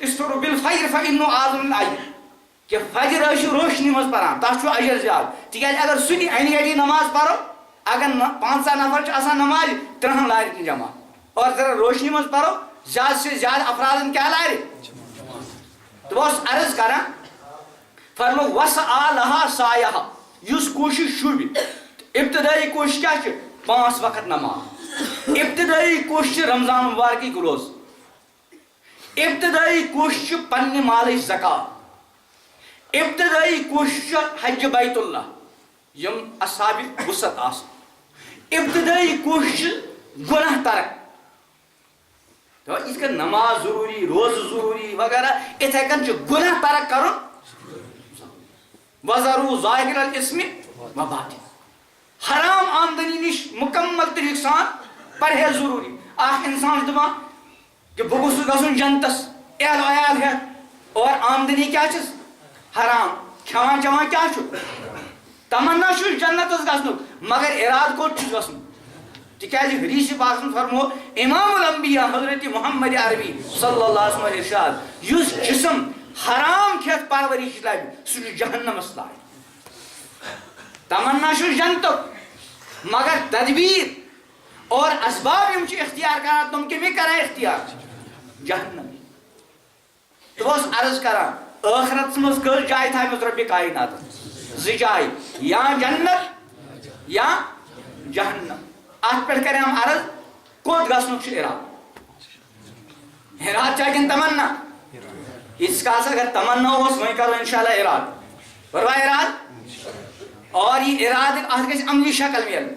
استرو بالفجر فإنه أعظم الأجر کہ فجر ٲسِو روشنی منٛز پران تتھ چھُ اجر زیادٕ تِکیازِ اگر سُہ تہِ اَنہِ گَٹی نماز پرو اگر 15 نفر چھِ آسان نمازِ 30 لارِ تہِ جمع اور ذرا روشنی منٛز پرو زیادٕ سے زیادٕ افرادن کیٛاہ لارِ تہٕ بہٕ اوسُس عرض کران فرمو وسعا لہا سایہا یُس کوٗشِش شوٗبہِ ابتدٲیی کوٗشش کیٛاہ چھِ 5 وقت نماز ابتدٲیی کوٗشش چھِ رمضان مبارکٕکۍ روز ابتدٲیی کوٗشش چھِ پننہِ مالٕچ زکات ابتدائی کوشش حج بیت اللہ یم اصحاب وسط آسن ابتدائی کوشش گناہ ترک تو اس کا نماز ضروری روز ضروری وغیرہ اتھے کن گناہ ترک کرو وَذَرُوا ظَاهِرَ الْإِثْمِ وَبَاطِنَهُ حرام آمدنی نش مکمل طریقہ سان پرہیز ضروری اخ انسان دپان کہ بہ گوٚژھُس گژھُن جنتس اہل عیال ہیتھ اور آمدنی کیا چھس حرام کھیوان چیوان کیا چھُ تمنا چھُ جنتس گژھنُک مگر اراد کوٚت چھُس گژھُن تِکیازِ حدیث پاکس منٛز فرمو امام الانبیاء حضرت محمد عربی صلی اللہ علیہ وسلم ارشاد یُس جسم حرام کھیت پرورش لبہِ سُہ چھُ جہنمس لایق تمنا چھُ جنتُک مگر تدبیر اور اسباب یم چھِ اختیار کران تم کمی کران اختیار جہنم تو بہٕ اوسُس عرض کران ٲخرتس منٛز کٔژ جایہِ تھایمٕژ رۄبہِ کایناتن 2 جایہِ یا جنت یا جہنم اتھ پٮ۪ٹھ کریٚم عرض کوٚت گژھنُک چھُ اراد چھا کِنہٕ تمنا ییٖتِس کالس اگر تمنا اوس وۄنۍ کرو انشاءاللہ اراد بروہ اراد اور یہ اراد اتھ گژھِ عملی شکل میلٕنۍ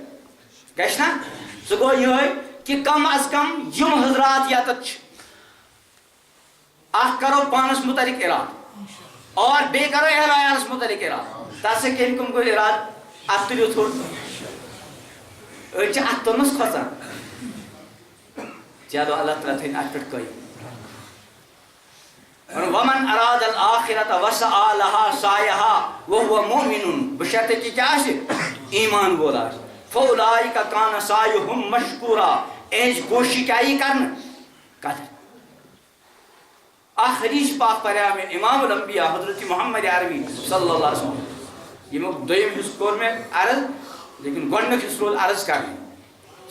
گژھِ نا سُہ گوٚو یِہوٚے کہ کم از کم یم حضرات ییٚتٮ۪تھ چھِ اکھ کرو پانس متعلق اراد اور بیٚیہِ کرو اہل عیالس متعلق اراد تتھ سۭتۍ کٔمۍ کم گوٚو اراد اتھ تُلِو تھوٚد أڑۍ چھِ اتھ تُلنس کھۄژان چلو اللہ تعالیٰ تھٲیِن اتھ پٮ۪ٹھ قٲیِم ومن اراد الآخرة وسعى لها سعيها وهو مؤمن بشرطِ کہ کیا آسہِ ایمان وول آسہِ فأولئك كان سعيهم مشكورا اہنٛز کوشش کیٛاہ یی کرنہٕ قدر اخ حدیث پاک پریو میں امام الانبیاء حضرت محمد عربی صلی اللہ علیہ وسلم یمیُک دوٚیِم حصہٕ کوٚر مےٚ عرض لیکن گۄڈنیُک حصہٕ روٗد عرض کرنہِ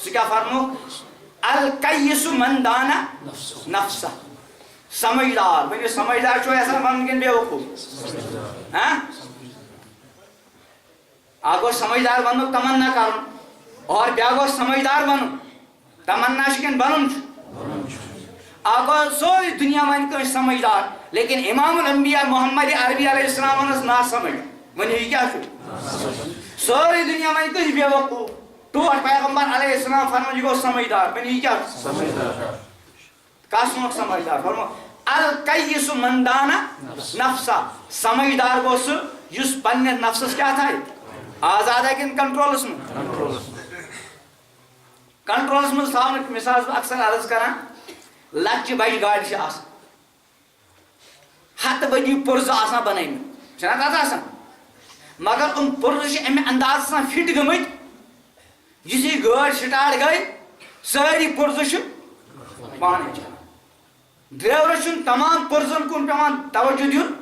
سُہ کیٛاہ فرمو الکیس من دانا نفسہ سمجھدار ؤنِو سمجھدار چھُوا یژھان بنُن کِنہٕ بے وقوٗف اکھ گوٚو سمجھدار بننُک تمنا کرُن اور بیٛاکھ گوٚو سمجھدار بنُن تمنا چھُ کِنہٕ بنُن چھُ اکھ گوٚو سورُے دُنیا وَنہِ کٲنٛسہِ سمجھدار لیکن امام الانبیاء محمد عربی علیہ السلام ووٚنُس نا سمجھ ؤنِو یہِ کیٛاہ چھُ سورُے دُنیا وَنہِ کٲنٛسہِ بے وقوٗف ٹوٹھ پیغمبر علیہ السلام فرمو یہِ گوٚو سمجھدار ؤنِو یہِ کیٛاہ چھُ کس مۄکھ سمجھدار فرمو الکیس من دانا نفسہ سمجھدار گوٚو سُہ یُس پننِس نفسس کیٛاہ تھایہِ آزاد کِنہٕ کنٹرولس منٛز کنٹرولس منٛز تھاونُک مثال چھُس بہٕ اکثر عرض کران لۄکچہِ بجہِ گاڑِ چھِ آسان ہتہٕ ؤری پُرزٕ آسان بنٲیمٕتۍ چھِنہ تتھ آسان مگر یِم پُرزٕ چھِ امہِ اندازٕ آسان فِٹ گٔمٕتۍ یُتھُے گٲڑۍ سٹارٹ گٔے سٲری پُرزٕ چھِ پانے چلان ڈرایورس چھُنہٕ تمام پُرزن کُن پیٚوان توجہ دیُن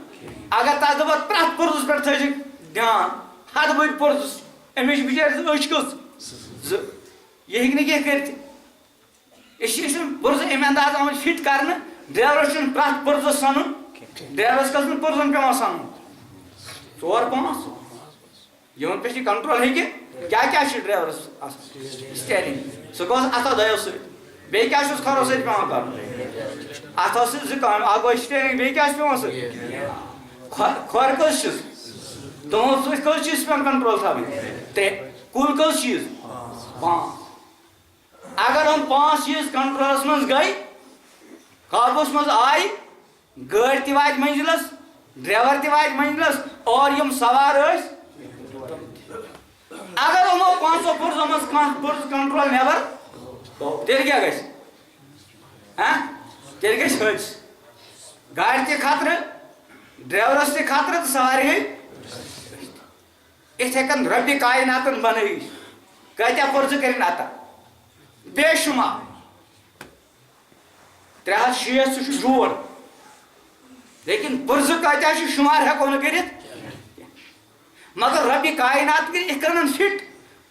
اگر تتھ دپو پرٛٮ۪تھ پُرزس پٮ۪ٹھ تھٲیزِ دھیان ہتہٕ بٔدۍ پُرزٕ أمِس چھِ بِچٲرِس أچھ کٔژ 2 یہِ ہیٚکہِ نہٕ کینٛہہ کٔرِتھ أسۍ چھِ پُرزٕ امہِ اندازٕ آمٕتۍ فِٹ کرنہٕ ڈرایورس چھُنہٕ پرٛٮ۪تھ پُرزس سنُن ڈرایورس کٔژن پُرزن پیٚوان سنُن 4-5 یِمن پٮ۪ٹھ یہِ کنٹرول ہیٚکہِ کیٛاہ چھُ ڈرایورس آسان سٹیرنگ سُہ گوٚژھ اتھو دۄیو سۭتۍ بیٚیہِ کیٛاہ چھُس کھۄرو سۭتۍ پیٚوان کرُن اتھو سۭتۍ 2 کامہِ اکھ گوٚو سٹیرنگ بیٚیہِ کیٛاہ چھُ پیٚوان سۭتۍ کھۄر کٔژ چھِس تُہُنٛد سۭتۍ کٔژ چیٖز چھِ پیٚوان کنٹرول تھاوٕنۍ 3 کُل کٔژ چیٖز 5 اگر یِم 5 چیٖز کنٹرولس منٛز گٔے قابوٗوس منٛز آیہِ گٲڑۍ تہِ واتہِ منزلس ڈرایور تہِ واتہِ منزلس اور یِم سوار ٲسۍ اگر یِمو 5 پُرزو منٛز کانٛہہ پُرزٕ کنٹرول نٮ۪بر تیٚلہِ کیٛاہ گژھِ تیٚلہِ گژھِ حٲدثہٕ گاڑِ تہِ خطرٕ ڈرایورس تہِ خطرٕ تہٕ سوارِ گٔے یِتھے کٔنۍ رۄبہِ کایناتن بنٲیِتھ کۭتیاہ پُرزٕ کٔرِنۍ عطا بے شُمار 360 سُہ چھُ جوڑ لیکن پرز کتیا شمار ہیکو نا کرت مگر رب کائنات کر اکرن فٹ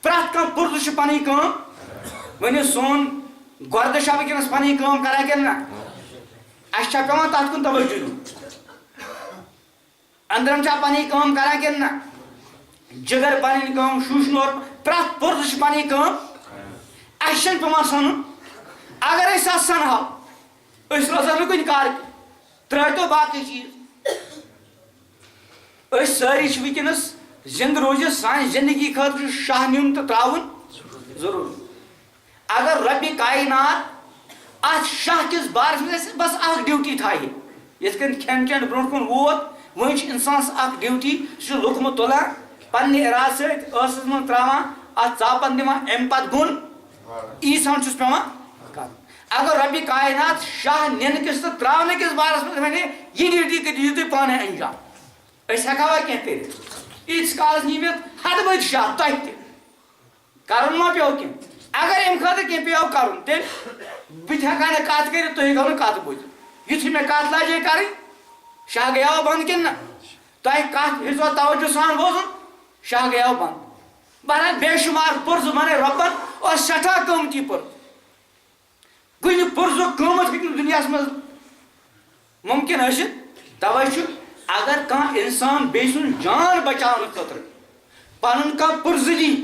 پرت کم پرز پنی کام ونیو سون گرد چھا ونکس پنی کام کران کن نا اس چھا پیوان تات کن توجہ دیُن اندرم چھا پنی کام کران کن نا جگر پنن کام شوشنور پرت پرز پنی کام اس چھن پیوان سنن اگر اس سنہو اس روزان کن کار ترٲیتو باقی چیز اس ساری ونکس زند روزت سان زندگی خاطر شاہ نیون تو تراون ضرور اگر رب کائنات ات شاہ کس بارس میں بس اخ ڈیوٹی تھایہِ یتھ کن کھین چین برونٛٹھ کُن ووت وۄنۍ چھِ انسانس اخ ڈیوٹی سُہ چھُ لُقمہٕ تُلان پننہِ ارادٕ سۭتۍ ٲسس منٛز تراوان اتھ ژاپن دِوان امہِ پتہٕ بۄن ایٖسان چھُس پیوان کرُن اگر رب کائنات شاہ نِنہٕ کِس تہٕ تراونہٕ کِس بارس منٛز ونے یہِ ڈیوٹی کٔرِو تُہۍ پانے انجام أسۍ ہٮ۪کوا کینٛہہ کٔرِتھ ییٖتِس کالس نی مےٚ ہتہٕ بٔدۍ شاہ تۄہہِ تہِ کرُن ما پیوٚو کینٛہہ اگر امہِ خٲطرٕ کینٛہہ پیوٚو کرُن تیٚلہِ بہٕ تہِ ہٮ۪کہٕ ہا نہٕ کتھ کٔرِتھ تُہۍ ہیٚکِو نہٕ کتھ بوٗزِتھ یُتھُے مےٚ کتھ لاجے کرٕنۍ شاہ گٔیاو بنٛد کِنہٕ نہ تۄہہِ کتھ ہیٚژوا توجہ سان بوزُن شاہ گٔیاو بنٛد بہرحال بے شُمار پُرزٕ بنٲے رۄبن اور سٮ۪ٹھاہ قۭمتی پُرزٕ کُنہِ پُرزُک قۭمتھ ہیٚکہِ نہٕ دُنیاہس منٛز مُمکِن ٲسِتھ توے چھُ اگر کانٛہہ انسان بیٚیہِ سُنٛد جان بچاونہٕ خٲطرٕ پنُن کانٛہہ پُرزٕ دی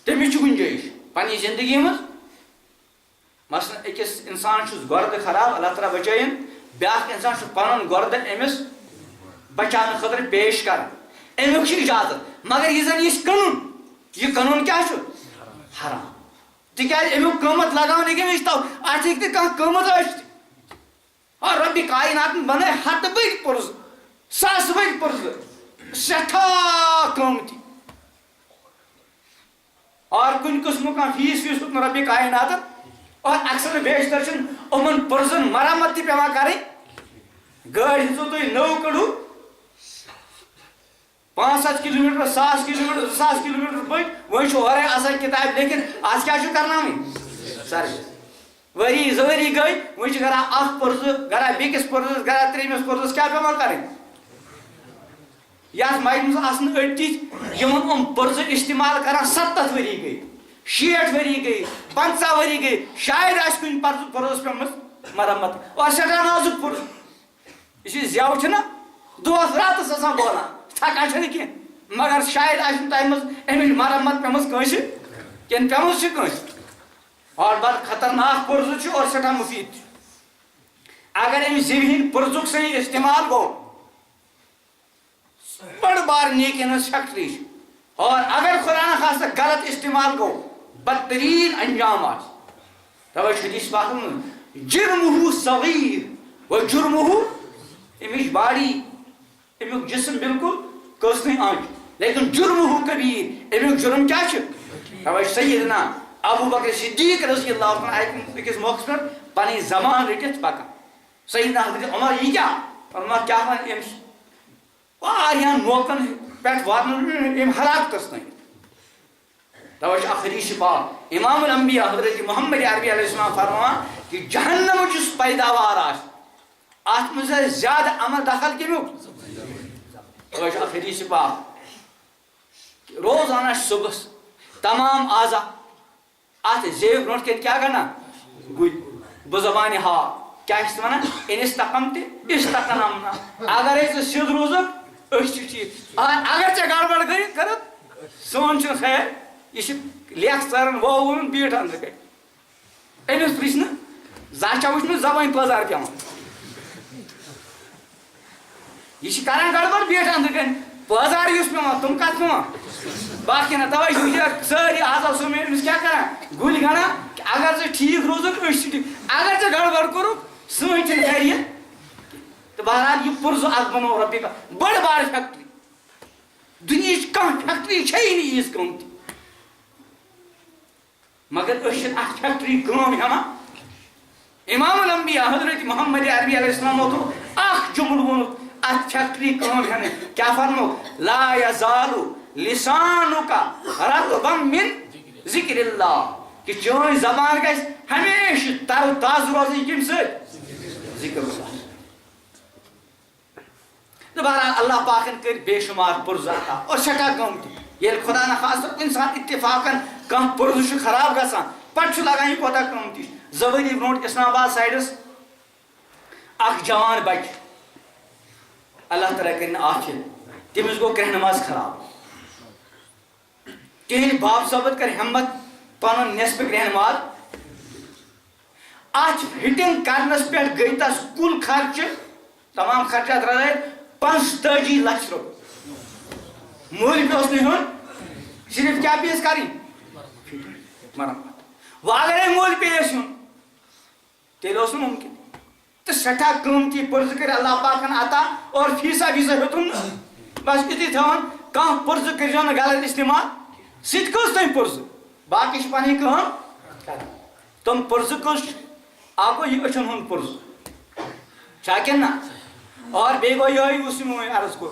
تٔمِس چھُ گُنجٲیِش پننہِ زندگی منٛز مثلاً أکِس انسان چھُس گۄردٕ خراب اللہ تعالیٰ بچٲیِن بیٛاکھ انسان چھُ پنُن گۄردٕ أمِس بچاونہٕ خٲطرٕ پیش کران امیُک چھُ اجازت مگر یہِ زن یہِ قانوٗن یہِ قانوٗن کیٛاہ چھُ حرام تِکیٛازِ امیُک قۭمتھ لگاونے کمہِ وِزِ تو اتھ ہیٚکہِ نہٕ کانٛہہ قۭمتھ ٲسِتھ اور ربِ کائناتن بنٲے ہتہٕ بٔدۍ پُرزٕ ساسہٕ بٔدۍ پُرزٕ سٮ۪ٹھاہ قۭمتی اور کُنہِ قٕسمُک کانٛہہ فیٖس ویٖس دیُت نہٕ ربِ کائناتن اور اکثر بیشتر چھُنہٕ یِمن پُرزن مرمت تہِ پیوان کرٕنۍ گٲڑۍ ہیٚژوٕ تُہۍ نٔو کٔڑو 500 کلومیٹر 1000 کلومیٹر 2000 کلومیٹر پٔکۍ وۄنۍ چھُ اورے آسان کِتابہِ لیکھِتھ آز کیٛاہ چھُ کرناوٕنۍ سروِس ؤری 2 ؤری گٔے وۄنۍ چھِ کران اکھ پُرزٕ گرا بیٚکِس پُرزَس گرا ترٛیٚیمِس پُرزَس کیٛاہ پیوان کرٕنۍ یتھ مایہِ منٛز آسن أڑۍ تِتھۍ یِمن یِم پُرزٕ استعمال کران 70 ؤری گٔے 60 ؤری گٔے 50 ؤری گٔے شاید آسہِ کُنہِ پُرزَس پیٚمٕژ مرمت اور سٮ۪ٹھاہ نازُک پُرزٕ یہِ چھِ زٮ۪و چھِنہ دۄہس راتس آسان بولان تھکان چھنہٕ کینٛہہ مگر شاید آسہِ نہٕ تۄہہِ منٛز امِچ مرمت پیٚمٕژ کٲنٛسہِ کِنہٕ پیٚمٕژ چھِ کٲنٛسہِ اور بڑٕ خطرناک پُرزٕ چھُ اور سٮ۪ٹھاہ مُفیٖد تہِ اگر امہِ زیوِ ہِنٛدِ پُرزُک صحیح استعمال گوٚو بڑٕ بار نیکی ہٕنٛز فیکٹری چھِ اور اگر خدا نخواستہ غلط استعمال گوٚو بدتریٖن انجام آسہِ توے چھُ حدیث پاکس منٛز جرمہُ صغیٖر و جرمہُ امِچ باڈی امیُک جسم بالکل کٲژنٕے آنچ لیکن جرمہُ کبیٖر امیُک جرم کیٛاہ چھُ توے چھُ سیدنا ابوٗ بکر صدیٖق رضی اللہ عنہ آیہِ أکِس موقعس پٮ۪ٹھ پنٕنۍ زبان رٔٹِتھ پکان سیدنا حضرت عمر یہِ کیٛاہ فرموو کیٛاہ وَنہِ أمِس واریاہن موقعن پٮ۪ٹھ واتنٲوِن أمۍ ہلاکتس تام توے چھُ اکھ حدیث پاک امام الانبیاء حضرت محمد عربی علیہ السلام فرماوان کہ جہنمٕچ یُس پیداوار آسہِ اتھ منٛز آسہِ زیادٕ عمل دخل کمیُک توے چھُ اکھ حدیث پاک روزانہ چھُ صبحس تمام اعضا اتھ زیوِ برونٛٹھ کَنہِ کیٛاہ گنڈان گُرۍ بہٕ زبانہِ ہاو کیٛاہ چھِس ونان اِنستقمتِ استقمنا اگرے ژٕ سیوٚد روزُکھ أسۍ چھِ ٹھیٖک اگر ژےٚ گڑبڑ گٔے کٔرٕتھ سون چھُنہٕ خیر یہِ چھِ لیکھ ژاران ووٚن بیٖٹھ أنٛدرٕ کَنہِ أمِس پرٛژھ نہٕ زانٛہہ چھا وٕچھمُت زبٲنۍ پٲزار پیٚوان یہِ چھِ کران گڑبڑ بیٖٹھ أنٛدرٕ کَنہِ پٲزار یُس پیٚوان تِم کتھ پیٚوان باقی نہ توے چھُ یہِ سٲری اعضا سُہ أمِس کیٛاہ کران گُلۍ گنڈان اگر ژٕ ٹھیٖک روزُکھ أسۍ چھِ ٹھیٖک اگر ژےٚ گڑبڑ کوٚرُکھ سٲنۍ چھنہٕ خیریت تہٕ بہرحال یہِ پُرزٕ اکھ بنوو رۄبہِ بٔڑ بار فیکٹری دُنہِچ کانٛہہ فیکٹری چھیی نہٕ ییٖژ قۭمتی مگر أسۍ چھِنہٕ اتھ فیکٹری کٲم ہٮ۪وان امام الانبیاء حضرت محمد عربی علیہ السلامو تھوٚو اکھ جملہٕ ووٚنُکھ اتھ فیکٹری کٲم ہٮ۪نہٕ کیٛاہ فرمووُکھ لا یزالُ لسانُک رطبم من ذکر اللہ کہ چٲنۍ زبان گژھِ ہمیشہِ تر و تازٕ روزٕنۍ کمہِ سۭتۍ ذکر اللہ تو بہرحال اللہ پاکن کر بے شمار پرز عطا اور سٹھا قۭمتی ییٚلہِ خدا نخواستہ کُنہِ ساتہٕ اتفاقن کانٛہہ پرز چھُ خراب گژھان پتہٕ چھُ لگان یہِ کوتاہ قۭمتی چھُ 2 ؤری برونٛٹھ اسلام آباد سایڈس اکھ جوان بچہِ اللہ تعالیٰ کٔرِنۍ عافیت تٔمِس گوٚو کرٛٮ۪ہنہٕ منٛز خراب تِہنٛدِ باب صٲبت کر ہمت پنُن نٮ۪صفہٕ کرٛٮ۪ہنہٕ ماز اتھ فٹنگ کرنس پٮ۪ٹھ گٔے تس کُل خرچہٕ تمام خرچات رلٲیِتھ 45 لچھ رۄپیہِ مٔلۍ پیوٚس نہٕ ہیوٚن صرف کیٛاہ پیٚیَس کَرٕنۍ مرمت وۄنۍ اگرے مٔلۍ پیٚیَس ہیوٚن تیٚلہِ اوس نہٕ مُمکِن تہٕ سٮ۪ٹھاہ قۭمتی پٔرزٕ کٔرۍ اللہ پاکن عطا اور فیٖسا ویٖسا ہیوٚتُن نہٕ بس یُتُے تھاوان کانٛہہ پٔرزٕ کٔرۍزیو نہٕ غلط استعمال سُہ تہِ کٔژ تٔمۍ پٔرزٕ باقٕے چھِ پنٕنۍ کٲم کران تِم پٔرزٕ کٔژ چھِ اکھ گوٚو یہِ أچھن ہُنٛد پٔرزٕ چھا کِنہٕ نہ اور بیٚیہِ گوٚو یِہوٚے یُس یِمو وۄنۍ عرض کوٚر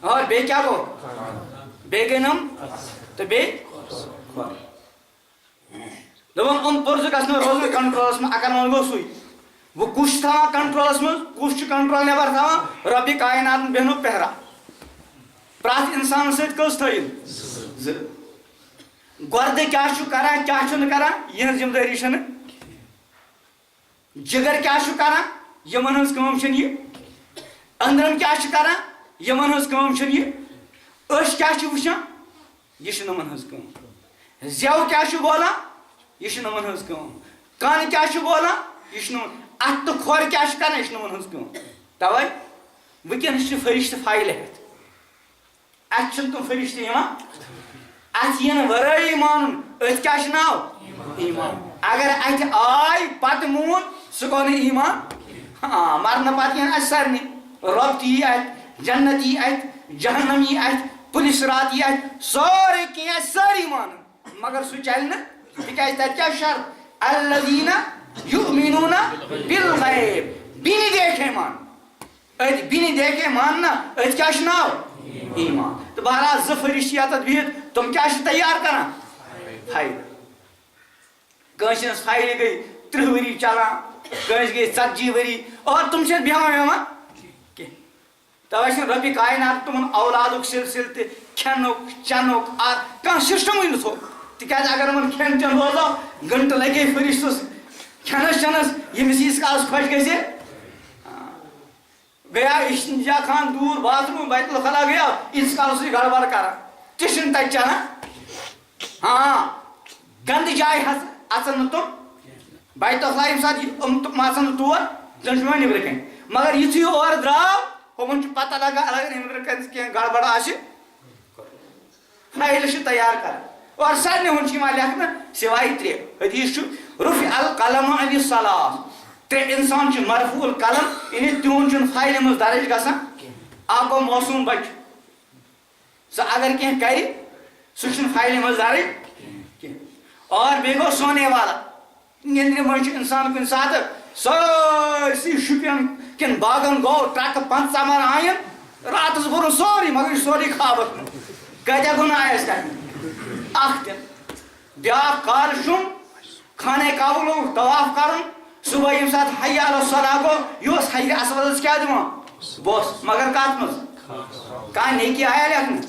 اور بیٚیہِ کیٛاہ گوٚو بیٚیہِ گٔے نم تہٕ بیٚیہِ دوٚپُن پٔرزٕ گژھن روزٕنۍ کنٹرولس منٛز اگر وۄنۍ گوٚو سُے وۄنۍ کُس چھُ تھاوان کنٹرولس منٛز کُس چھُ کنٹرول نٮ۪بر تھاوان رۄبہِ کایناتن بیٚہنو پہرا پرٛٮ۪تھ اِنسانس سۭتۍ کٔژ تھٲیِن 2 گۄردٕ کیٛاہ چھُ کران کیٛاہ چھُنہٕ کران یِہنٛز ذمہٕ دٲری چھنہٕ جگر کیٛاہ چھُ کران یِمن ہٕنٛز کٲم چھنہٕ یہِ أنٛدرم کیٛاہ چھُ کران یِمن ہٕنٛز کٲم چھنہٕ یہِ أچھ کیٛاہ چھِ وٕچھان یہِ چھِ یِمن ہٕنٛز کٲم زٮ۪و کیٛاہ چھُ بولان یہِ چھِ یِمن ہٕنٛز کٲم کن کیٛاہ چھُ بولان یہِ چھُ یِمن اتھٕ تہٕ کھۄر کیٛاہ چھُ کران یہِ چھِ یِمن ہٕنٛز کٲم توے وٕنکیٚنس چھِ فرشتہٕ فایلہِ ہٮ۪تھ اتہِ چھِنہٕ تِم فرشتہٕ یِوان اتھ یِنہٕ ورٲیی مانُن أتھۍ کیٛاہ چھُ ناو ایٖمان اگر اتہِ آے پتہٕ مون سُہ گوٚو نہٕ ایٖمان ہاں مرنہٕ پتہٕ یِن اسہِ سارنٕے رۄب تہِ یی اتہِ جنت یی اتہِ جہنم یی اتہِ پُلِس رات یی اتہِ سورُے کینٛہہ آسہِ سٲری مانُن مگر سُہ چلہِ نہٕ تِکیٛازِ تتہِ کیٛاہ شرط الذیٖنَ یُؤمِنوٗنَ بِالغیب بِنہِ دیکھے مان أتۍ بِنہِ دیکھے ماننا أتۍ کیٛاہ چھُ ناو ایٖمان تہٕ بہرحال 2 فرشتہٕ یتتھ بِہِتھ تِم کیٛاہ چھِ تیار کران فایل کٲنٛسہِ ہٕنٛز فایلہِ گٔے 30 ؤری چلان کٲنٛسہِ گٔے 40 ؤری اور تِم چھِنہٕ بیٚہوان ویٚہوان کینٛہہ توے چھِنہٕ رۄبہِ کاینات تِمن اولادُک سلسلہٕ تہِ کھٮ۪نُک چٮ۪نُک کانٛہہ سسٹمٕے نہٕ تھوٚو تِکیٛازِ اگر یِمن کھٮ۪ن چٮ۪ن روزو گنٹہٕ لگے فرشتس کھٮ۪نس چٮ۪نس ییٚمِس ییٖتِس کالس خۄش گژھِ گیا استنجا خان دوٗر باتھ روٗم بیت الخلا گیا ییٖتِس کالس سُہ گڑبڑ کران تہِ چھُنہٕ تتہِ چلان ہاں گندٕ جایہِ اژن نہٕ تِم بیت الخلا ییٚمہِ ساتہٕ تِم اژن نہٕ تور زن چھُ یِوان نیبرٕ کَنۍ مگر یِتھُے یہِ اورٕ درٛاو ہُمن چھُ پتہ لگان اگر نیبرٕ کَنۍ کینٛہہ گڑبڑ آسہِ فایلہٕ چھِ تیار کران اور سارنٕے ہُنٛد چھُ یِوان لیکھنہٕ سِوایے 3 حدیث چھُ رُفع القلم عن الثلاث 3 اِنسان چھِ مرفوع القلم یعنی تِہُنٛد چھُنہٕ فایلہِ منٛز درٕج گژھان اکھ گوٚو موسوٗم بچہِ سُہ اگر کینٛہہ کرِ سُہ چھُنہٕ فایلہِ منٛز درٕج کینٛہہ اور بیٚیہِ گوٚو سونے والا نیندرِ منٛز چھُ اِنسان کُنہِ ساتہٕ سٲرسٕے شُپین کٮ۪ن باغن گوٚو ٹرکہٕ 15 مر آیِن راتس بوٚرُن سورُے مگر یہِ چھُ سورُے خابس منٛز کۭتیاہ گُناہ آسہِ تتہِ اکھ تہِ بیٛاکھ کالہٕ خانہ کعبہ لوگ طواف کرُن صبح ییٚمہِ ساتہٕ حی علی الصلاح گوٚو یہِ اوس حجرِ اسودس کیٛاہ دِوان بوٚس مگر کتھ منٛز کانٛہہ نیکی آیا لیکھنہٕ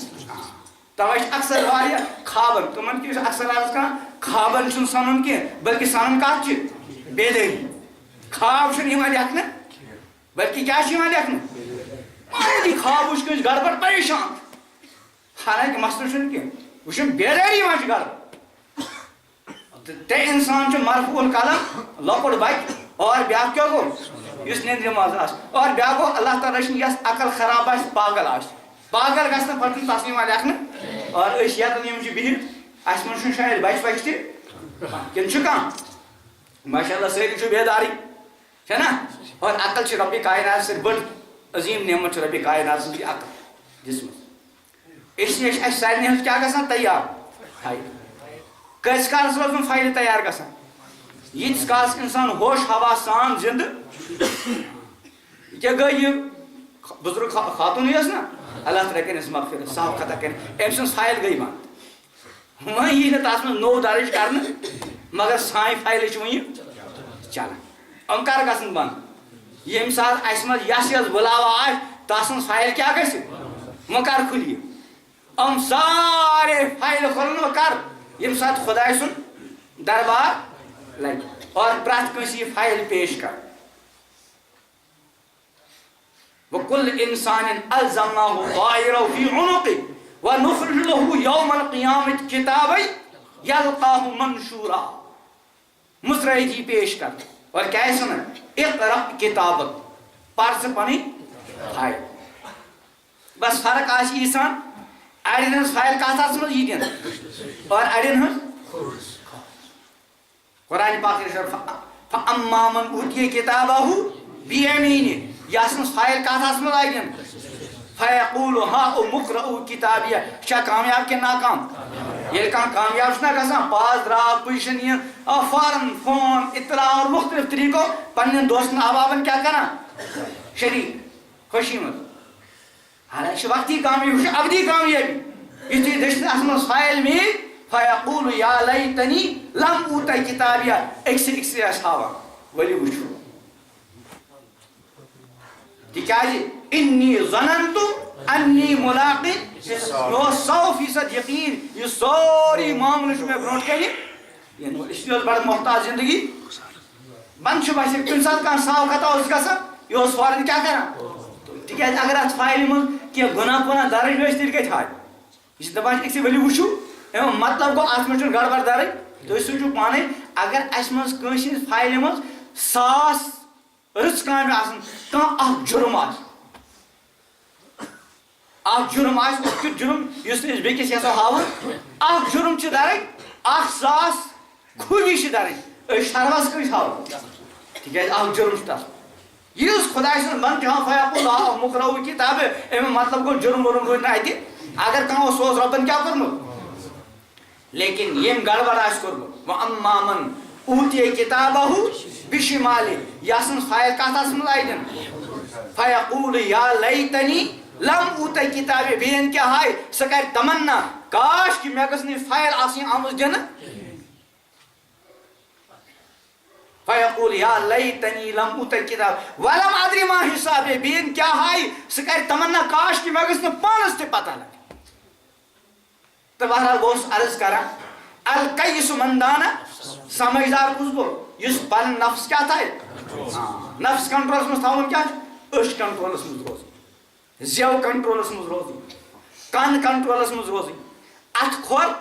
توے چھِ اکثر واریاہ خابن تِمن کیٛاہ چھُ اکثر عرض کران خابن چھُنہٕ سنُن کینٛہہ بلکہِ سنُن کتھ چھِ بیدٲری خواب چھُنہٕ یِوان لیکھنہٕ بلکہِ کیٛاہ چھُ یِوان لیکھنہٕ معموٗلی خواب وٕچھ کٲنٛسہِ گڑبڑ پریشان حالانکہِ مسلہٕ چھُنہٕ کینٛہہ وٕچھ بیدٲری منٛز چھِ گڑبڑ ترٛےٚ اِنسان چھُ مرفوع القلم لۄکُٹ بچہِ اور بیٛاکھ کیٛاہ گوٚو یُس نیندرِ منٛز آسہِ اور بیٛاکھ گوٚو اللہ تعالیٰ چھُنہٕ یۄس عقل خراب آسہِ پاگل آسہِ پاگل گژھِ نہٕ پتہٕ چھُنہٕ تس یِوان لیکھنہٕ اور أسۍ ییٚتٮ۪ن یِم چھِ بِہِتھ اَسہِ منٛز چھُنہٕ شاید بچہِ وچہِ تہِ کِنہٕ چھُ کانٛہہ ماشاء اللہ سٲری چھُ بیدارٕے چھےٚ نا اور عقل چھِ رۄبہِ کاینات سۭتۍ بٔڑ عظیٖم نعمت چھِ رۄبہِ کاینات سٕنٛز یہِ عقل دِژمٕژ اِسلیے چھِ اَسہِ سارنٕے ہٕنٛز کیٛاہ گژھان تیار فایل کۭتِس کالس روزُن فایلہِ تیار گژھان ییٖتِس کالس اِنسان ہوش ہوا سان زِندٕ ییٚکیٛاہ گٔے یہِ بُزرٕگ خاتوٗنٕے ٲس نا اللہ تعالیٰ کٔرِنَس مغفرت صاف خطا کٔرِنۍ أمۍ سٕنٛز فایل گٔے بنٛد وۄنۍ یی نہٕ تتھ منٛز نوٚو درٕج کرنہٕ مگر سانہِ فایلہٕ چھِ وُنہِ چلان یِم کر گژھن بنٛد ییٚمہِ ساتہٕ اَسہِ منٛز یۄس بُلاوا آسہِ تاسن فائل کیا گژھِ وۄنۍ کر کھُلہِ یہِ یِم سارے فایلہٕ کھولن وۄنۍ کر ییٚمہِ ساتہٕ خۄداے سُنٛد دربار لگہِ اور پرٛٮ۪تھ کٲنٛسہِ یہِ فایل پیش کر وَكُلُّ إِنسَانٍ أَلْزَمْنَاهُ طَائِرَهُ فِي عُنُقِهِ وَنُخْرِجُ لَهُ يَوْمَ الْقِيَامَةِ كِتَابًا يَلْقَاهُ مَنشُورًا مُسرٲہِجی پیش کر اور کیا ہے سُنن اقرأ کتابک پر ژٕ پنٕنۍ فایل بس فرق آسہِ ییٖژہن اڑٮ۪ن ہٕنٛز فایل کتھ آسہِ منٛز یہِ دِنہٕ اور اڑٮ۪ن ہٕنٛز قرآن پاک فَأَمَّا مَنْ أُوتِیَ کِتَابَهُ بِیَمِینِهِ یہِ آسنَس فایل کتھ آسہِ منٛز آیہِ دِنہٕ فَیَقُولُ هَاؤُمُ اقرءوا کِتابِیَہ یہِ چھا کامیاب کِنہٕ ناکام ییٚلہِ کانٛہہ کامیاب چھُنہ گژھان پاس درٛاو پُزِشن یِن فوراً فون اطلاع اور مختلف طریٖقو پننٮ۪ن دوستن احبابن کیٛاہ کران شریٖک خوشی منٛز حالانکہِ چھِ وقتی کامیٲبی یہِ چھِ ابدی کامیٲبی یُتھُے دٔچھنہِ اتھ منٛز فایل میلہِ فَیَقُولُ یا لیتنی لم اوٗتَ کِتابِیہ أکسٕے أکسٕے آسہِ ہاوان ؤلِو وٕچھو تِکیٛازِ اِنی ظننتُ انی مُلاقٍ مےٚ اوس 100% یقیٖن یہِ سورُے معاملہٕ چھُ مےٚ برونٛٹھ کَنہِ یِنہٕ وول اِسلیے اوس بڑٕ محتاط زندگی منٛزٕ چھُ باسہِ کُنہِ ساتہٕ کانٛہہ ساو خطا اوس گژھان یہِ اوس فوراً کیٛاہ کران تِکیٛازِ اگر اتھ فایلہِ منٛز کینٛہہ گۄناہ وۄناہ درٕج ٲسۍ تیٚلہِ کتہِ ہاوِ یہِ چھِ دپان أکسٕے ؤلِو وٕچھو امیُک مطلب گوٚو اتھ منٛز چھُنہٕ گڑبڑ درٕج تُہۍ سوٗنٛچِو پانے اگر اسہِ منٛز کٲنٛسہِ ہٕنٛزِ فایلہِ منٛز 100 رٕژ کامہِ آسان کانٛہہ اکھ جُرم آسہِ اکھ جُرم آسہِ اُس کیُتھ جُرم یُس نہٕ أسۍ بیٚکِس یژھو ہاوُن اکھ جُرم چھُ درٕج 1,000 خوٗبی چھِ درٕج أسۍ شرمس کٲنٛسہِ ہاوو تِکیٛازِ اکھ جُرم چھُ تتھ یُس خۄداے سُنٛد بنٛدٕ چھُ ہاوان فَیَقُولُ ہَاؤُمُ اقرءوا کِتابِیَہ امیُک مطلب گوٚو جُرم وُرم روٗدۍ نہٕ اتہِ اگر کانٛہہ اوس سُہ اوس رۄبن کیٛاہ کوٚرمُت لیکن ییٚمۍ گڑبڑ آسہِ کوٚرمُت وَأَمَّا مَنْ أُوتِیَ کِتابَهُ بِشِمالِهِ یہِ آسنَس فایل کتھ آسہِ منٛز آیہِ دِنہٕ فَیَقُولُ یا لیتنی لم اوٗتَ کِتابِیَہ بیٚیَن کیٛاہ ہاے سۄ کرِ تمنا کاش کہِ مےٚ گٔژھ نہٕ یہِ فایل آسٕنۍ آمٕژ دِنہٕ فَیَقُولُ یا لیتنی لم اوٗتَ کِتابِیَہ وَلَمْ أَدْرِ مَا حِسابِیَہ بیٚیَن کیٛاہ ہاے سۄ کرِ تمنا کاش کہِ مےٚ گٔژھ نہٕ پانس تہِ پتہ لگٕنۍ تہٕ بہرحال بہٕ اوسُس عرض کران الکیسُ من دانہ سمجھدار کُس گوٚو یُس پنُن نفس کیٛاہ تھایہِ نفس کنٹرولس منٛز تھاوُن کیٛاہ چھُ أچھ کنٹرولس منٛز روزُن زٮ۪و کنٹرولس منٛز روزُن کن کنٹرولس منٛز روزٕنۍ اتھ کھۄر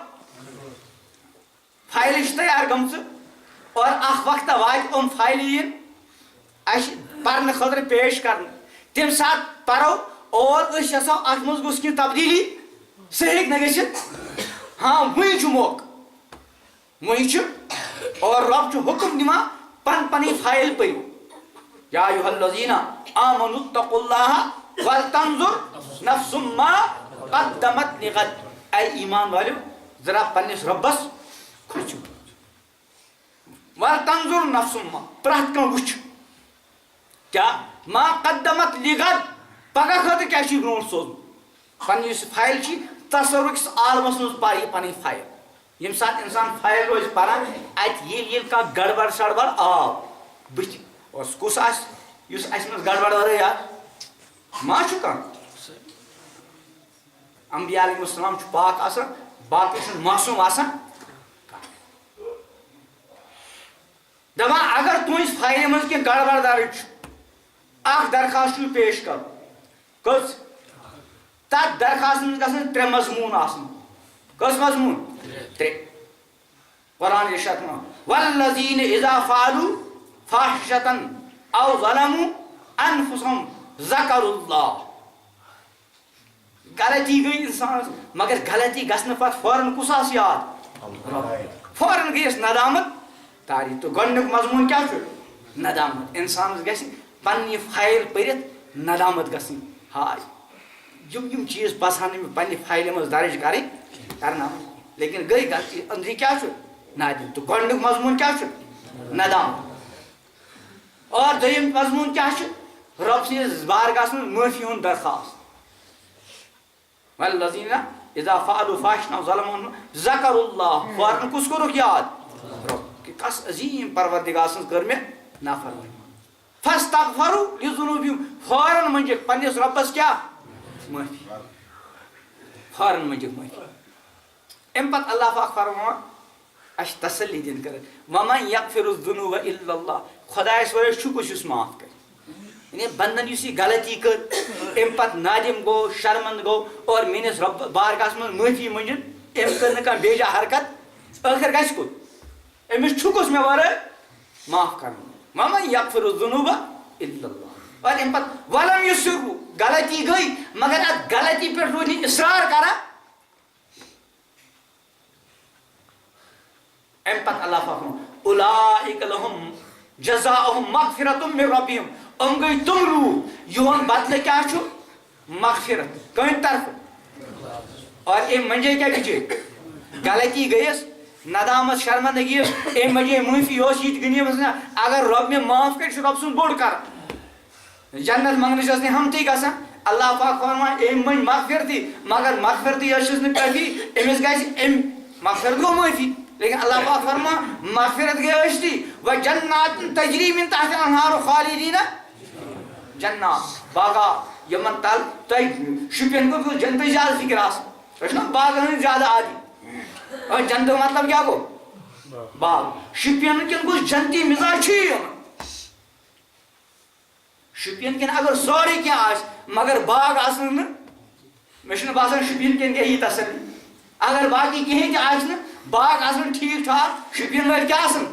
فایلہٕ چھِ تیار گٔمژٕ اور اکھ وقتہ واتہِ یِم فایلہٕ یِن اسہِ پرنہٕ خٲطرٕ پیش کرنہٕ تمہِ ساتہٕ پرو اور أسۍ یژھو اتھ منٛز گوٚژھ کینٛہہ تبدیٖلی سُہ ہیٚکہِ نہٕ گٔژھِتھ ہاں وُنہِ چھُ موقعہٕ وُنہِ چھُ اور رۄب چھُ حُکم دِوان پن پنٕنۍ فایل پٔرِو یا ایُہا الذیٖنَ آمنوا اتقوا اللّٰہ وَلْتَنظُر نَفْسٌ مَا قَدَّمَتْ لِغَدٍ اے ایمان والیو ذرا پننِس رۄبس کھوٗژِو وَلْتَنظُر نَفْسٌ مَا پرٛٮ۪تھ کانٛہہ وٕچھِ کیٛاہ ما قدمت لِغد پگہہ خٲطرٕ کیٛاہ چھُے برونٛٹھ سوزُن پنٕنۍ یُس فایل چھِ تصوُر أکِس عالمس منٛز پَرِ یہِ پنٕنۍ فایل ییٚمہِ ساتہٕ اِنسان فایل روزِ پران اتہِ ییٚلہِ کانٛہہ گڑبڑ شڑبڑ آو بٕتھِ اور سُہ کُس آسہِ یُس اسہِ منٛز گڑبڑ ورٲے آسہِ ما چھُ کانٛہہ انبیا علیہم السلام چھُ پاک آسان باقٕے چھُنہٕ معصوٗم آسان دپان اگر تُہنٛزِ فایلہِ منٛز کینٛہہ گڑبڑ درٕج چھُ اکھ درخاست چھُ پیش کرُن کٔژ تتھ درخاستس منٛز گژھن 3 مضموٗن آسٕنۍ کٔژ مضموٗن 3 قرآن ارشاد فرماوان والذین اذا فعلوا فاحشة او ظلموا انفسهم ذکروا اللہ غلطی گٔے انسانس مگر غلطی گژھنہٕ پتہٕ فوراً کُس آسہِ یاد فوراً گٔیس ندامت تاری تہٕ گۄڈنیُک مضموٗن کیٛاہ چھُ ندامت انسانس گژھِ پننہِ فایل پٔرِتھ ندامت گژھٕنۍ ہاے یِم چیٖز پژھان نہٕ مےٚ پننہِ فایلہِ منٛز درٕج کرٕنۍ کرناوٕنۍ لیکن گٔے غلطی أنٛدری کیٛاہ چھُ نادِم تہٕ گۄڈنیُک مضموٗن کیٛاہ چھُ ندامت اور دوٚیِم مضموٗن کیٛاہ چھُ رۄب سٕنٛدِس بارگاہس منٛز معٲفی ہُنٛد درخاست والذین اذا فعلوا فاحشة او ظلموا ذکروا اللہ فوراً کُس کوٚرُکھ یاد رۄب کہِ کس عظیٖم پروردگار سٕنٛز کٔر مےٚ نافرمٲنی فاستغفروا لذنوبهم فوراً منجک پنس ربس کیا معافی فوراً منجک معافی ام پتہ اللہ پاک فرمان اش تسلی دن کر ومن یغفر الذنوب الا اللہ خدایس ورٲے چھُ کُس یُس معاف کرِ یعنی بندن یُس یہ غلطی کر ام پتہ نادم گو شرمند گو اور میٲنِس رب بارگاہس منٛز معافی منٛگِن ام کٔر نہٕ کانٛہہ بیجا حرکت ٲخر گژھِ کوٚت أمِس چھُ کُس مےٚ ورٲے معاف کرُن ومن یغفر الذنوب الا اللہ اور ام پتہ ولم یصروا غلطی گئی مگر اتھ غلطی پٮ۪ٹھ روٗدۍ نہٕ اصرار کران ام پتہ اللہ پاک اولئک لهم جزاؤہم مغفرۃ من ربہم ام گئی تم لوگ یہن بدلہ کیا چھُ مغفرت کٔمۍ طرفہٕ اور ام منجے کیا بچے غلطی گیس ندامت شرمندگی ام منجے معافی اوس یہ گنیمس نا اگر رب میں معاف کر رب سن بوڑ کر جنت منگنس ٲس نہٕ ہمتی گژھان اللہ پاک فرمان ام من مغفرتی مگر مغفرتی ٲسِس نہٕ کٲفی أمِس گژھِ ام مغفرت گوٚو معافی لیکن اللہ پاک فرمان مغفرت گئی اشتی و جنات تجری من تحت انہار خالدین جنات باغا یمن تل تہ شپین کو جنت زیادہ فکر آسان باغن زیادہ عادی اور جنت مطلب کیا گو باغ شپین کن کو جنتی مزاج شپین کن اگر سوری کیا آس مگر باغ آسن مجھے باسان شپین کن یہ تسلی اگر باقی کہیں تہ آس باغ آسن ٹھیک ٹھاک شپین وال کیا آسن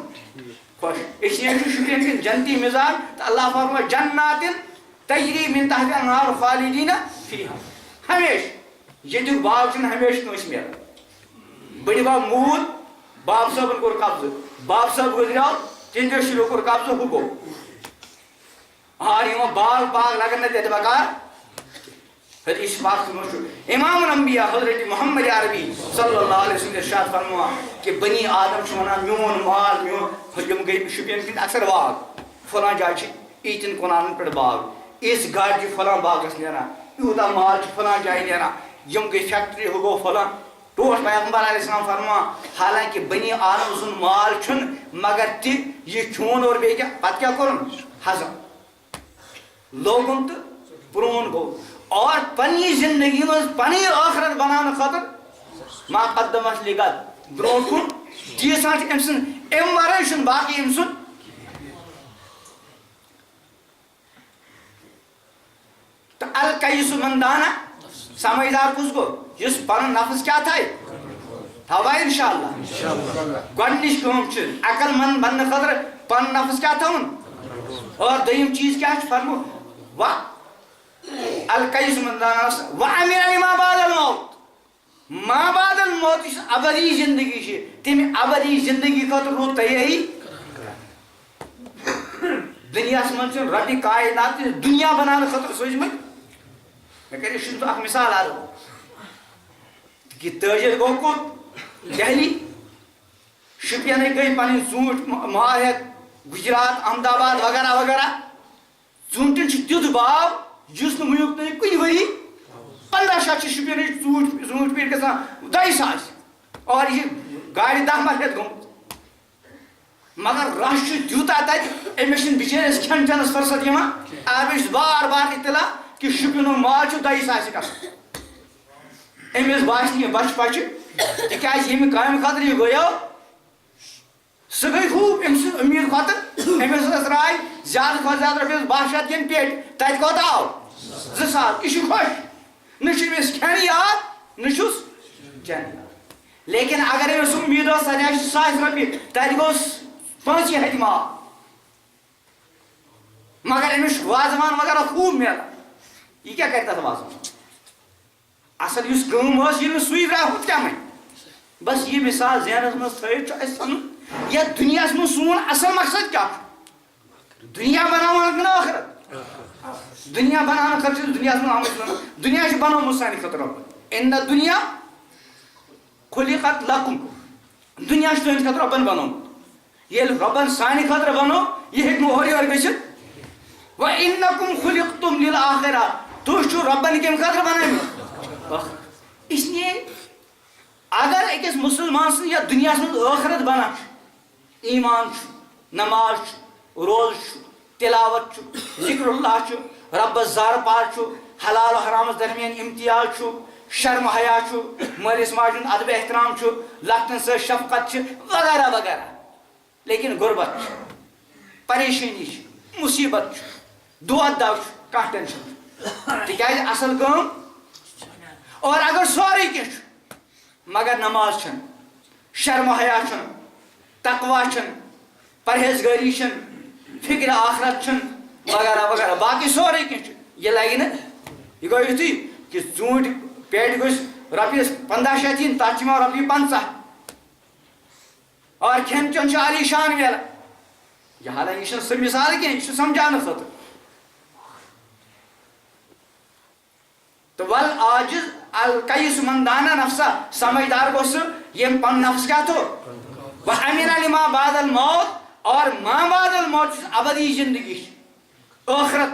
خوش اس لیے شپین کن جنتی مزاج تو اللہ فرمائے جنات تجری من تحت انہار خالدین فیہا ہمیشہ یہ باغ چھن ہمیشہ کنس میلان بڑی باغ مود باب صاحبن کور قبضہ باب صاحب گزریاو تہندیو شُریو کور قبضہ ہُہ گوٚو ہار یِمن باغ باغ لگن نہٕ دِتھ بکار حدیث پاک میں امام الانبیاء حضرت محمد عربی صلی اللہ علیہ وسلم ارشاد فرموا کہ بنی آدم چھِ ونان میون مال میون یِم گٔے شُپین کِنۍ اکثر باغ فلاں جایہِ چھِ ایٖتٮ۪ن کنالن پٮ۪ٹھ باغ یِژھ گاڑِ چھِ فلاں باغس نیران یوٗتاہ مال چھُ فلاں جایہِ نیران یِم گٔے فیکٹری ہُہ گوٚو فلاں ٹوٹھ پیغمبر علیہ السلام فرما حالانکہ بنی آدم سُنٛد مال چھُنہٕ مگر تہِ یہِ کھیوٚن اور بیٚیہِ کیٛاہ پتہٕ کیٛاہ کوٚرُن ہضم لوگُن تہٕ پرٛون گوٚو اور پنی زندگی میں پنی آخرت بنانے خاطر ما قدمت لغت برونٹ کن تیسان ام سن ام ورائے چھن باقی ام سن تو القیس من دانا سمجھدار کس کو جس پنن نفس کیا تھا تھوا انشاءاللہ گۄڈنِچ کٲم چھِ عقل مند بننے خاطر پنن نفس کیا تھاون اور دوٚیِم چیٖز کیٛاہ چھُ فرمو وا القیس من دانا وعمل ما بعد الموت ما بعد الموت یُس ابدی زندگی چھِ تمہِ ابدی زندگی خٲطرٕ روٗد تیٲری دُنیاہس منٛز چھِ رۄبہِ کائنات دُنیا بناونہٕ خٲطرٕ سوٗزمٕتۍ مےٚ کَرے شُنتہٕ اکھ مِثال عرض کہِ تٲجِر گوٚو کوٚت دہلی شُپینٕکۍ گٔے پنٕنۍ ژوٗنٛٹھۍ مال ہٮ۪تھ گُجرات احمدآباد وغیرہ وغیرہ ژوٗنٛٹھٮ۪ن چھُ تیُتھ باو یُس نہٕ وٕنیُک تانۍ کُنہِ ؤری 1500 چھِ شُپینٕچ ژوٗنٛٹھۍ پیٖٹ گژھان 2,000 اور یہِ گاڑِ 10 مَلہِ ہٮ۪تھ گوٚمُت مگر رش چھُ تیوٗتاہ تَتہِ أمِس چھِنہٕ بِچٲرِس کھٮ۪ن چٮ۪نَس فرصت یِوان أمِس چھُ بار بار اطلاع کہِ شُپینُک مال چھُ 2,000 گژھان أمِس باسہِ نہٕ یہِ بچہِ پچہِ تِکیٛازِ ییٚمہِ کامہِ خٲطرٕ یہِ گٔیو سُہ گٔے خوٗب أمۍ سٕنٛز أمیٖد کھۄتہٕ أمِس ٲس راے زیادٕ کھۄتہٕ زیادٕ رۄپیَس 200 دِنۍ پیٹہِ تَتہِ کوتاہ آو 2,000 یہِ چھُ خۄش نہ چھُ أمِس کھٮ۪ن یاد نہ چھُس چٮ۪ن یاد لیکن اگر أمِس اُمید ٲس تَتہِ آسہِ 1,000 رۄپیہِ تَتہِ گوٚو 5 ہَتہِ مال مگر أمِس چھُ وازوان وغیرہ خوٗب میلان یہِ کیٛاہ کَرِ تَتھ وازوان اصل یُس کٲم ٲس ییٚلہِ نہٕ سُے درٛاو ہُتھ کیٛاہ وۄنۍ بس یہِ مِثال ذہنَس منٛز تھٲیِتھ چھُ اَسہِ سَنُن یتھ دُنیاہس منٛز سون اصل مقصد کیٛاہ چھُ دُنیا بناوان کِنہٕ ٲخرت دُنیا بناونہٕ خٲطرٕ چھِ دُنیاہس منٛز آمٕتۍ وَنان دُنیا چھُ بنومُت سانہِ خٲطرٕ رۄبن اِن دُنیا خُلِقت لَکُم دُنیا چھُ تُہنٛدِ خٲطرٕ رۄبن بنومُت ییٚلہِ رۄبن سانہِ خٲطرٕ بنوو یہِ ہیٚکہِ نہٕ اورٕ یورٕ گٔژھِتھ وۄنۍ اِنکُم خُلِقتُم لِلآخِرہ تُہۍ چھِو رۄبن کمہِ خٲطرٕ بنٲومٕتۍ اس لیے اگر أکِس مُسلمان سٕنٛز یتھ دُنیاہس منٛز ٲخرت بنان چھُ ایٖمان چھُ نماز چھُ روزٕ چھُ تلاوت ذکر اللہ رب زار پار حلال و حرام درمیان امتیاز شرم حیا مالس ماج ادب احترام لکٹن سے شفقت وغیرہ وغیرہ. لیکن غربت پریشانی مصیبت دود دو کھانا ٹینشن تکیاز اصل کام اور اگر سورے کی مگر نماز چھن شرم حیا چھن تقوا چھن پرہیزگاری چھن فکر آخرت چھن وغیرہ وغیرہ باقی سورے کی یہ لگی نا یہ گو یتھی کہ ژوٗنٛٹھۍ پیٹہِ گوٚژھ رۄپیَس 1500 یِنۍ تَتھ چھِ یِوان رۄپیہِ 50 اور کھٮ۪ن چٮ۪ن چھُ عالی شان میلان. یہ حالانکہ یہ چھنہٕ سۄ مثال کینٛہہ یہِ چھُ سمجھاونہٕ خٲطرٕ. تو ول عاجز الکیس من دانا نفسا سمجھدار گو سہ یم پن نفس کیا تو وہ امین لما بعد الموت اور ما بعد الموت ابدی زندگی آخرت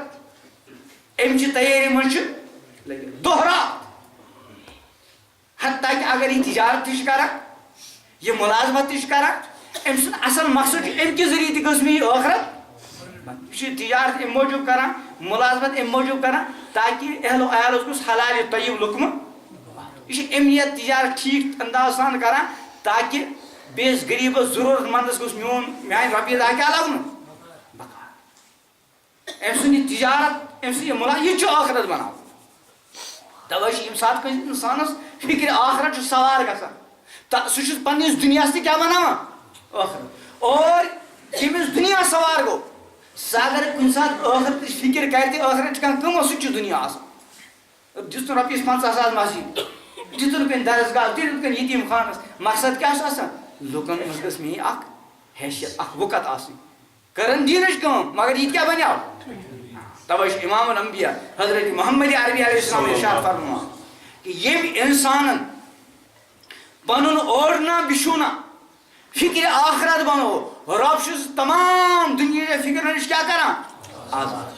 ام چھ تیاری من دوہرا حتیٰ کہ اگر یہ تجارت تش کران یہ ملازمت تش کران ام سن اصل مقصد ام کے ذریعے تہ گژھ مےٚ آخرت یہ تجارت ام موجود کران ملازمت ام موجود کران تاکہ اہل و عیالس گوٚژھ حلال طیب لقمہ یہ امنیت تجارت ٹھیک انداز سان کران تاکہ بیس غریبس ضرورت مندس گوٚژھ میٛانہِ رۄپیہِ دہ کیٛاہ لگُن ام سن یہ تجارت ام سن یہ ملازمت یہ چھُ آخرت بناوان. توے چھُ ییٚمہِ ساتہٕ کٲنٛسہِ اِنسانس فکر آخرت چھُ سوار گژھان سُہ چھُ پننِس دُنیاہس تہِ کیٛاہ بناوان آخرت اور ییٚمِس دُنیا سوار گوٚو سُہ اگر کُنہِ ساتہٕ ٲخرتٕچ فکر کرِ تہِ ٲخرت چھِ کانٛہہ کٲم سُہ تہِ چھُ دُنیا آسان دِژٕن رۄپیَس 50,000 مسجد دِژٕن کُنہِ درسگاہ دِژٕن کُنہِ یتیٖم خانس مقصد کیٛاہ چھُ آسان لُکن منٛز گٔژھ میٛٲنۍ اکھ حیثیت اکھ وُقت آسٕنۍ کٔرٕن دیٖنٕچ کٲم مگر یہِ تہِ کیٛاہ بنیو توے چھُ امام الانبیا حضرت محمد عربی علیہ السلام ارشاد فرماوان کہ ییٚمۍ انسانن پنُن اوڑنا بِچھونا فکر آخرت بنو رب چھُس تمام دنیا فکر نش کیا کران آزاد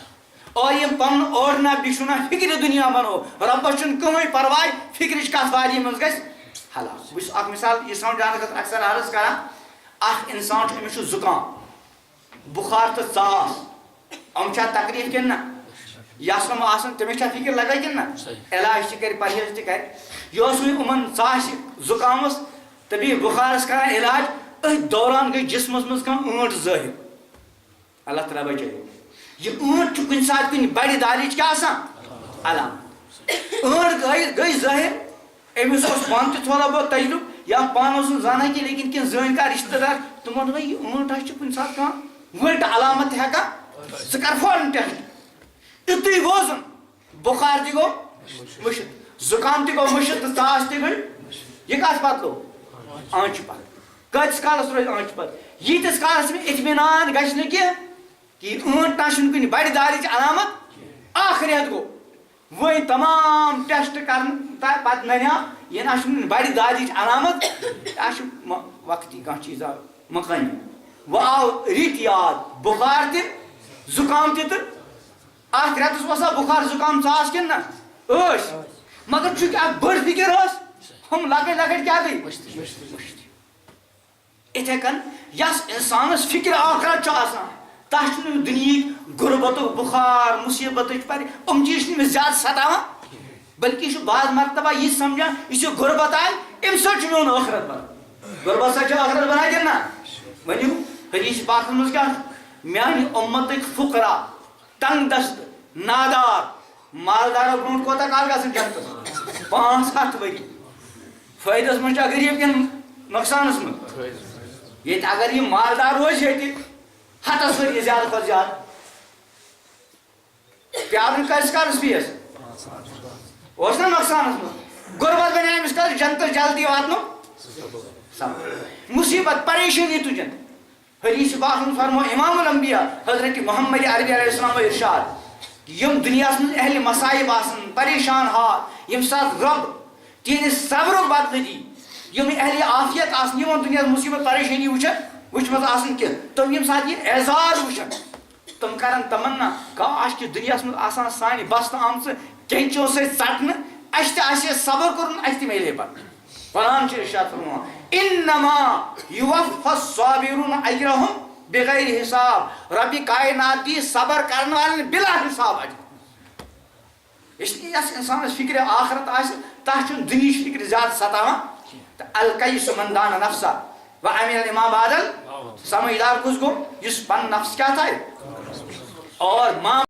اور یہ پن اوڑنا بِچھونا فکر دنیا بنو ربس چھُنہٕ کٕہٕنۍ پرواے فکرٕچ کتھ واری منٛز گژھِ ہلاک. بہٕ چھُس اکھ مثال یہِ سمجھاونہٕ خٲطرٕ اکثر عرض کران اکھ انسان چھُ أمِس چھُ زُکام بُخار تہٕ ژاس یِم چھا تکلیف کِنہٕ نہ یس یِم آسان تٔمِس چھا فکر لگان کِنہٕ نہ علاج تہِ کرِ پرہیز تہِ کرِ یہِ اوس وۄنۍ یِمن ژاسہِ زُکامس تہٕ بیٚیہِ بُخارس کران علاج أتھۍ دوران گٔے جسمس منٛز کانٛہہ ٲنٹ ظٲہر اللہ تعالیٰ بچٲیِو یہِ ٲنٹ چھُ کُنہِ ساتہٕ کُنہِ بڑِ دالِچ کیٛاہ آسان علامت ٲنٹ گٔے ظٲہر أمِس اوس پانہٕ تہِ تھوڑا بہت تجرُبہٕ یا پانہٕ اوس نہٕ زانان کینٛہہ لیکن کینٛہہ زٲنۍ رشتہٕ دار تِمو دوٚپ یہِ ٲنٹ حظ چھِ کُنہِ ساتہٕ کانٛہہ وٕلٹہٕ علامت تہِ ہٮ۪کان ژٕ کر فوراً ٹٮ۪سٹ یُتُے ووزُن بُخار تہِ گوٚو مٔشِد زُکام تہِ گوٚو مٔشِد تہٕ ژاس تہِ گٔے یہِ کتھ پتہٕ لوٚگ آنچہِ پتہٕ کۭتِس کالس روزِ آنچہِ پتہٕ ییٖتِس کالس مےٚ اطمینان گژھِ نہٕ کینٛہہ کہ یہِ ٲنٹ نہ چھُنہٕ کُنہِ بڑِ دالِچ علامت اکھ رٮ۪تھ گوٚو وۄنۍ تمام ٹٮ۪سٹ کرنہٕ پتہٕ ننیٛاو یہِ نہ چھُنہٕ بڑِ دالِچ علامت یہِ چھُ وقتی کانٛہہ چیٖزا مقٲمی وۄنۍ آو رِتۍ یاد بُخار تہِ زُکام تہِ تہٕ اتھ رٮ۪تس اوسا بُخار زُکام ژاس کِنہٕ نہ ٲسۍ مگر چونکہِ اکھ بٔڑ فکر ٲس ہُم لۄکٕٹۍ لۄکٕٹۍ کیٛاہ گٔے اِتھے کٔنۍ یس انسانس فکر آخرت چھُ آسان تتھ چھُنہٕ دُنیہِکۍ غُربتُک بُخار مُصیبتٕچ یِم چیٖز چھِ أمِس زیادٕ ستاوان بلکہ یہِ چھُ بعض مرتبہ یہِ سمجھان یُس یہِ غُربت آیہِ اَمہِ سۭتۍ چھُ میون ٲخرت بنان غُربت سۭتۍ چھُ ٲخرت بنان کِنہٕ نہ ؤنِو حدیث پاکس منٛز کیٛاہ چھُ میانہِ اُمتٕکۍ فُقرا تنگ دست نادار مالدارو برونٛٹھ کوتاہ کال گژھن جنتس 500 ؤری فٲیدس منٛز چھا غریٖب کِنہٕ نۄقصانس منٛز ییٚتہِ اگر یہِ مالدار روزِ ییٚتہِ 100 ؤری زیادٕ کھۄتہٕ زیادٕ پیارُن کٔژِ کالس پیٚیس اوس نا نۄقصانس منٛز غُربت بنے أمِس کر جنتس جلدی واتنُک مُصیبت پریشٲنی تُجن حدیث پاکس منٛز فرمو امام الانبیا حضرت محمد عربی علیہ السلام ارشاد یم دُنیاہس منٛز اہلِ مصائب آسن پریشان حال ییٚمہِ ساتہٕ رۄب تِہنٛدِ صبرُک بدلہٕ دی یم اہلِ عافیت آسن یِمن دُنیاہس مُصیبت پریشٲنی وٕچھمٕژ آسن کینٛہہ تِم ییٚمہِ ساتہٕ یہِ اعزاز وٕچھن تِم کرن تمنا کاش کہِ دُنیاہس منٛز آسان سانہِ بستہٕ آمژٕ کینٛچو سۭتۍ ژٹنہٕ اَسہِ تہِ آسہِ ہے صبر کوٚرمُت اَسہِ تہِ میلہِ ہے پتہٕ قرآن چھُ ارشاد فرماوان انما یوفى الصابرون اجرهم بغیر حساب. رب کائنات دی صبر کرنے والے بلا حساب اجر. اس لیے یس انسانس فکر آخرت آس تک دنیش فکر زیادہ ستاوان. تو القیس من دان نفسا وعمل لما بعد. سمجھدار کس گو؟ اس پن نفس کیا تھا اور ماں